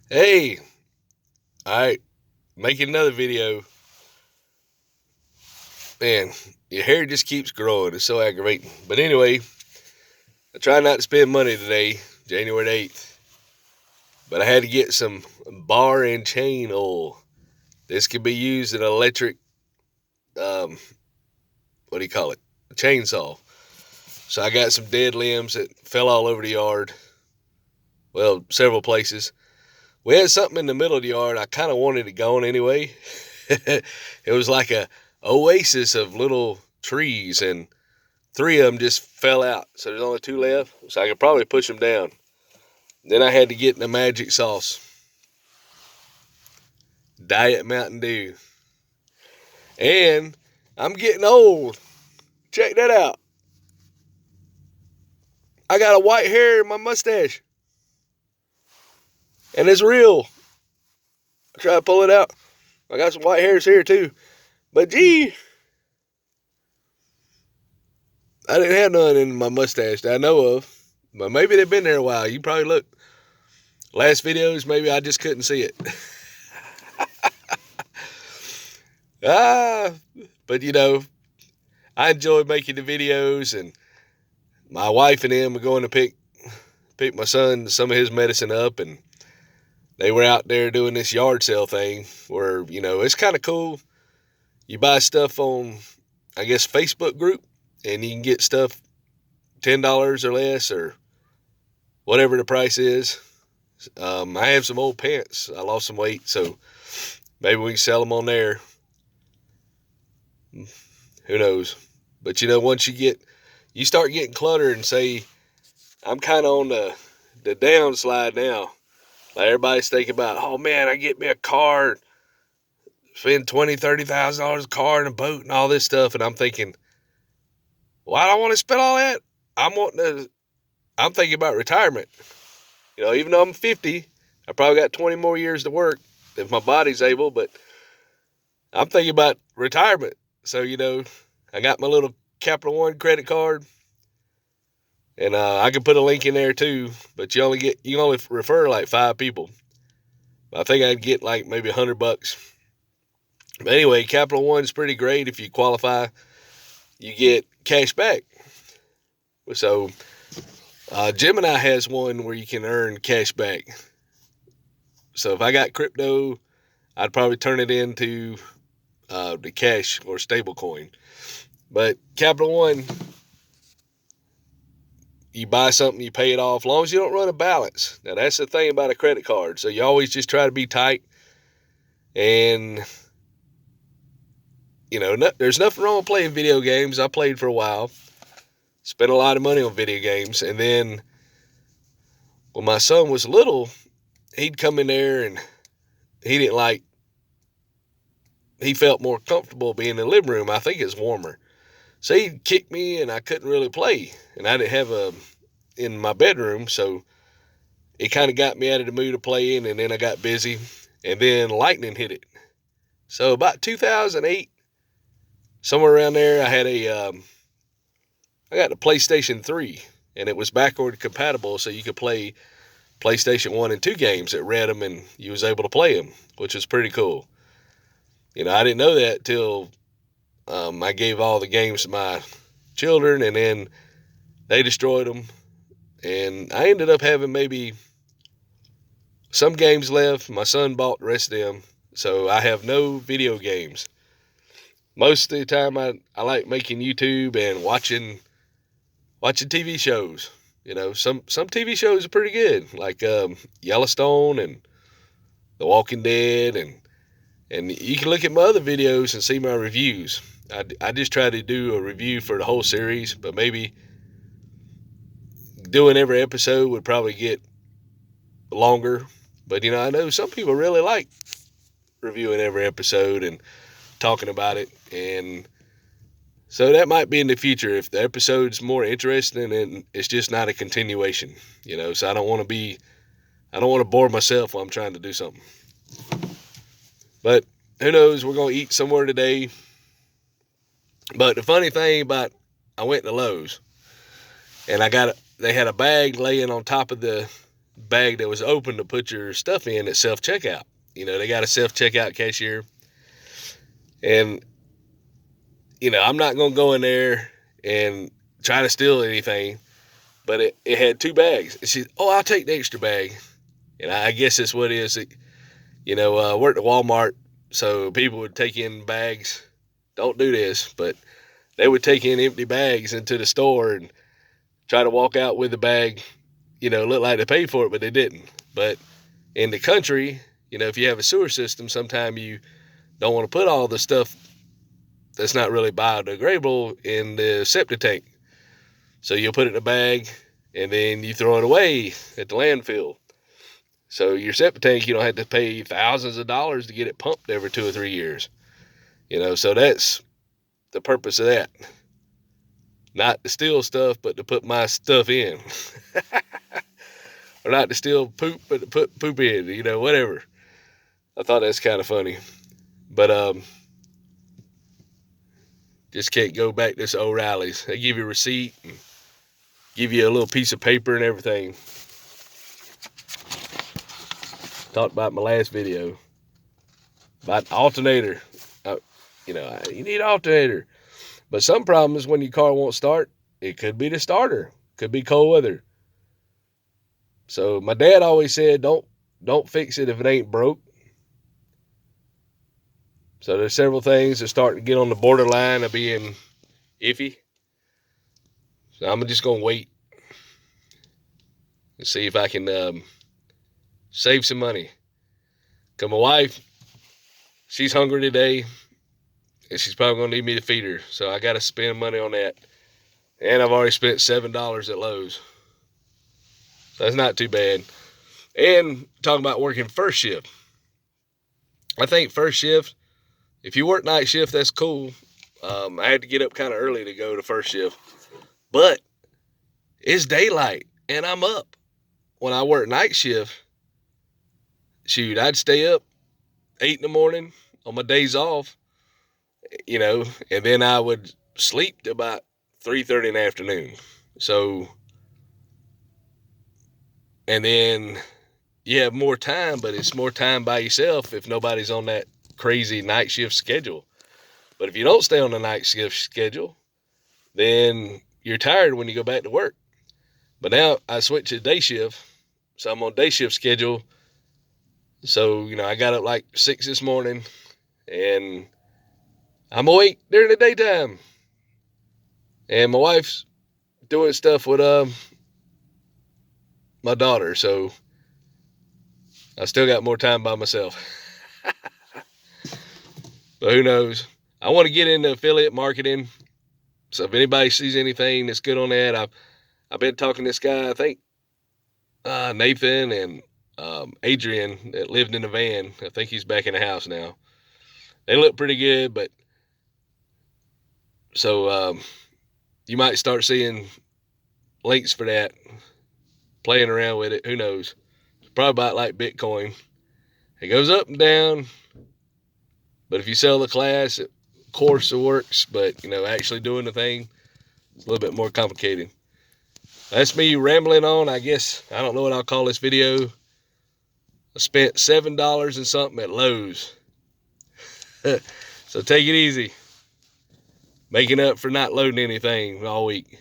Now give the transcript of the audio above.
Hey, alright, making another video. Man, your hair just keeps growing. It's so aggravating. But anyway, I try not to spend money today, January 8th. But I had to get some bar and chain oil. This can be used in an electric, um, what do you call it? A chainsaw. So I got some dead limbs that fell all over the yard. Well, several places. We had something in the middle of the yard. I kind of wanted it gone anyway. It was like a oasis of little trees, and three of them just fell out. So there's only two left. So I could probably push them down. Then I had to get in the magic sauce, Diet Mountain Dew. And I'm getting old. Check that out. I got a white hair in my mustache. And it's real. I try to pull it out. I got some white hairs here too. But gee, I didn't have none in my mustache that I know of. But maybe they've been there a while. You probably look. Last videos, maybe I just couldn't see it. ah, but I enjoy making the videos, and my wife and him were going to pick my son some of his medicine up, and they were out there doing this yard sale thing where, it's kind of cool. You buy stuff on, I guess, Facebook group, and you can get stuff $10 or less or whatever the price is. I have some old pants. I lost some weight, so maybe we can sell them on there. Who knows? But once you start getting cluttered and say, I'm kind of on the downslide now. Like everybody's thinking about, oh man, I get me a car, spend $20,000-$30,000 a car and a boat and all this stuff, and I'm thinking, well, I don't want to spend all that. I'm thinking about retirement. Even though I'm 50, I probably got 20 more years to work if my body's able, but I'm thinking about retirement. So, I got my little Capital One credit card, and I can put a link in there too, but you can only refer like 5 people. I think I'd get like maybe $100. But anyway, Capital One's pretty great. If you qualify, you get cash back. So Gemini has one where you can earn cash back. So if I got crypto, I'd probably turn it into the cash or stable coin. But Capital One, you buy something, you pay it off, as long as you don't run a balance. Now, that's the thing about a credit card. So you always just try to be tight. And, there's nothing wrong with playing video games. I played for a while. Spent a lot of money on video games. And then when my son was little, he'd come in there and he felt more comfortable being in the living room. I think it's warmer. So he'd kick me and I couldn't really play. And I didn't have in my bedroom. So it kind of got me out of the mood of playing. And then I got busy. And then lightning hit it. So about 2008, somewhere around there, I got the PlayStation 3. And it was backward compatible, so you could play PlayStation 1 and 2 games. It read them and you was able to play them, which was pretty cool. I didn't know that till I gave all the games to my children, and then they destroyed them. And I ended up having maybe some games left. My son bought the rest of them, so I have no video games. Most of the time, I like making YouTube and watching TV shows. Some TV shows are pretty good, like Yellowstone and The Walking Dead, and you can look at my other videos and see my reviews. I just try to do a review for the whole series, but maybe doing every episode would probably get longer. But, I know some people really like reviewing every episode and talking about it. And so that might be in the future if the episode's more interesting and it's just not a continuation, so I don't want to bore myself while I'm trying to do something. But who knows, we're going to eat somewhere today. But the funny thing about, I went to Lowe's and they had a bag laying on top of the bag that was open to put your stuff in at self-checkout. They got a self-checkout cashier. And, I'm not going to go in there and try to steal anything. But it had 2 bags. And she said, "Oh, I'll take the extra bag." And I guess that's what it is. Worked at Walmart, so people would take in bags. Don't do this, but they would take in empty bags into the store and try to walk out with the bag, look like they paid for it, but they didn't. But in the country, if you have a sewer system, sometimes you don't want to put all the stuff that's not really biodegradable in the septic tank. So you'll put it in a bag and then you throw it away at the landfill. So your septic tank, you don't have to pay thousands of dollars to get it pumped every 2 or 3 years. So that's the purpose of that. Not to steal stuff, but to put my stuff in. Or not to steal poop, but to put poop in, whatever. I thought that's kind of funny. But just can't go back to this O'Reilly's. They give you a receipt and give you a little piece of paper and everything. Talked about my last video about alternator. You need an alternator. But some problems when your car won't start, it could be the starter. Could be cold weather. So my dad always said, don't fix it if it ain't broke. So there's several things that start to get on the borderline of being iffy. So I'm just going to wait and see if I can save some money. Because my wife, she's hungry today, and she's probably going to need me to feed her. So I got to spend money on that. And I've already spent $7 at Lowe's. So that's not too bad. And talking about working first shift. I think first shift, if you work night shift, that's cool. I had to get up kind of early to go to first shift. But it's daylight, and I'm up. When I work night shift, shoot, I'd stay up 8 in the morning on my days off, and then I would sleep till about 3:30 in the afternoon. So, and then you have more time, but it's more time by yourself if nobody's on that crazy night shift schedule. But if you don't stay on the night shift schedule, then you're tired when you go back to work. But now I switched to day shift, so I'm on day shift schedule. So, I got up like 6 this morning, and I'm awake during the daytime. And my wife's doing stuff with my daughter, so I still got more time by myself. But who knows? I want to get into affiliate marketing. So if anybody sees anything that's good on that, I've been talking to this guy, I think Nathan and Adrian, that lived in a van. I think he's back in the house now. They look pretty good, but so you might start seeing links for that, playing around with it. Who knows? It's probably about like Bitcoin. It goes up and down, but if you sell the class, of course it works, but actually doing the thing, it's a little bit more complicated. That's me rambling on. I guess I don't know what I'll call this video. I spent $7 and something at Lowe's. So take it easy. Making up for not loading anything all week.